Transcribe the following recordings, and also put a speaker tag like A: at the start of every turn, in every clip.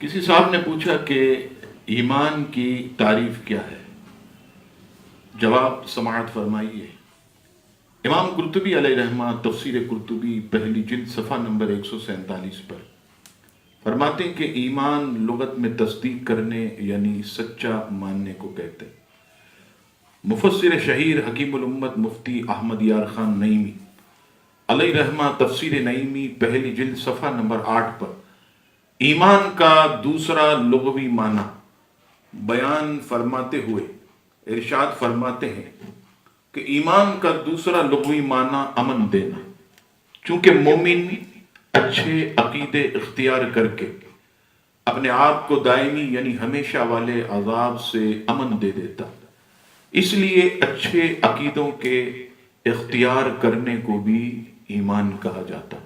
A: کسی صاحب نے پوچھا کہ ایمان کی تعریف کیا ہے؟ جواب سماعت فرمائیے۔ امام قرطبی علیہ رحمہ تفسیر قرطبی پہلی جلد صفحہ نمبر 147 پر فرماتے ہیں کہ ایمان لغت میں تصدیق کرنے یعنی سچا ماننے کو کہتے ہیں۔ مفسر شہیر حکیم الامت مفتی احمد یار خان نعیمی علیہ رحمہ تفسیر نعیمی پہلی جلد صفحہ نمبر 8 پر ایمان کا دوسرا لغوی معنی بیان فرماتے ہوئے ارشاد فرماتے ہیں کہ ایمان کا دوسرا لغوی معنی امن دینا، چونکہ مومن اچھے عقیدے اختیار کر کے اپنے آپ کو دائمی یعنی ہمیشہ والے عذاب سے امن دے دیتا، اس لیے اچھے عقیدوں کے اختیار کرنے کو بھی ایمان کہا جاتا۔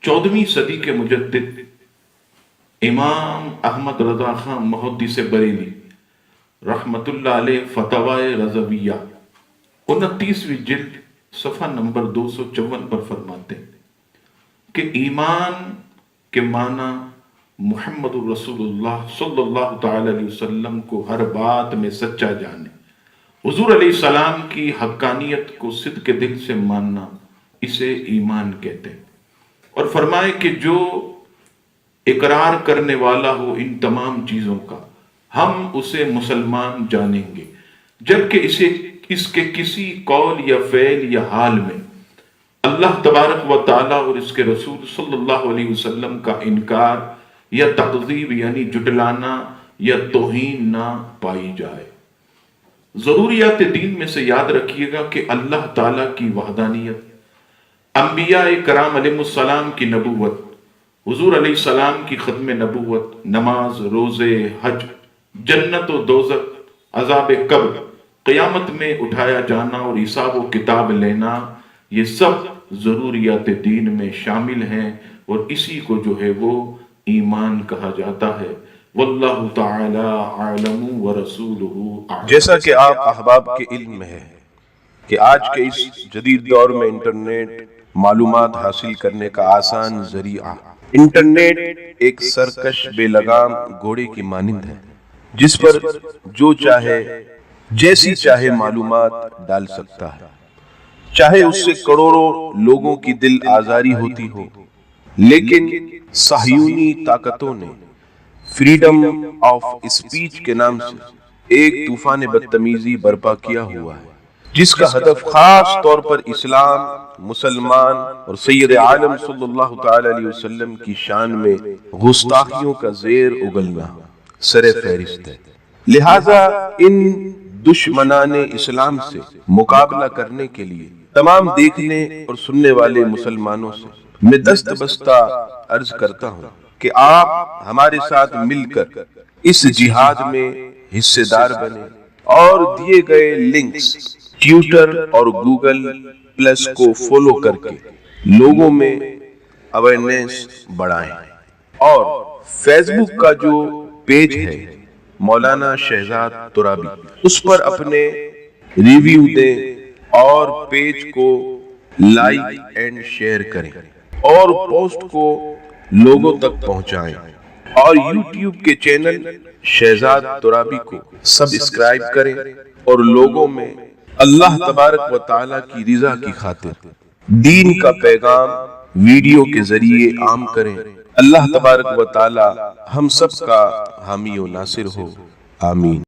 A: 14ویں صدی کے مجدد امام احمد رضا خان محدث بریلی رحمت اللہ علیہ فتاوی رضویہ 29ویں جلد صفحہ نمبر 254 پر فرماتے ہیں کہ ایمان کے معنی محمد رسول اللہ صلی اللہ تعالی علیہ وسلم کو ہر بات میں سچا جانے، حضور علیہ السلام کی حقانیت کو صدق دل سے ماننا، اسے ایمان کہتے ہیں۔ اور فرمائے کہ جو اقرار کرنے والا ہو ان تمام چیزوں کا، ہم اسے مسلمان جانیں گے، جبکہ اس کے کسی قول یا فعل یا حال میں اللہ تبارک و تعالیٰ اور اس کے رسول صلی اللہ علیہ وسلم کا انکار یا تکذیب یعنی جھٹلانا یا توہین نہ پائی جائے۔ ضروریات دین میں سے یاد رکھیے گا کہ اللہ تعالیٰ کی وحدانیت، انبیاء کرام علیہ السلام کی نبوت، حضور علیہ السلام کی ختم نبوت، نماز، روزے، حج، جنت و دوزخ، عذاب قبر، قیامت میں اٹھایا جانا اور حساب و کتاب لینا، یہ سب ضروریات دین میں شامل ہیں اور اسی کو جو ہے وہ ایمان کہا جاتا ہے۔ واللہ تعالی عالم ورسولہ اعلم۔
B: جیسا کہ آپ احباب کے علم میں ہے کہ آج کے اس جدید دور میں انٹرنیٹ معلومات حاصل کرنے کا آسان ذریعہ، انٹرنیٹ ایک سرکش بے لگام گھوڑے کی مانند ہے جس پر جو چاہے جیسی چاہے معلومات ڈال سکتا ہے، چاہے اس سے کروڑوں لوگوں کی دل آزاری ہوتی ہو۔ لیکن صہیونی طاقتوں نے فریڈم آف اسپیچ کے نام سے ایک طوفان بدتمیزی برپا کیا ہوا ہے، جس کا ہدف خاص طور پر اسلام، مسلمان اور سید عالم صلی اللہ تعالی علیہ وسلم کی شان میں گستاخیوں کا زیر اگلنا سر فہرست ہے۔ لہذا ان دشمنان اسلام سے مقابلہ کرنے کے لیے تمام دیکھنے اور سننے والے مسلمانوں سے میں دست بستہ عرض کرتا ہوں کہ آپ ہمارے ساتھ مل کر اس جہاد میں حصے دار بنیں اور دیے گئے لنکس ٹویٹر اور گوگل پلس کو فالو کر کے لوگوں میں اویئرنیس بڑھائیں، اور فیس بک کا جو پیج ہے مولانا شہزاد ترابی، اس پر اپنے ریویو دیں اور پیج کو لائک اینڈ شیئر کریں اور پوسٹ کو لوگوں تک پہنچائیں، اور یوٹیوب کے چینل شہزاد ترابی کو سبسکرائب کریں اور لوگوں میں اللہ تبارک و تعالیٰ کی رضا کی خاطر دین کا پیغام ویڈیو کے ذریعے عام کریں۔ اللہ تبارک و تعالیٰ ہم سب کا حامی و ناصر ہو، آمین۔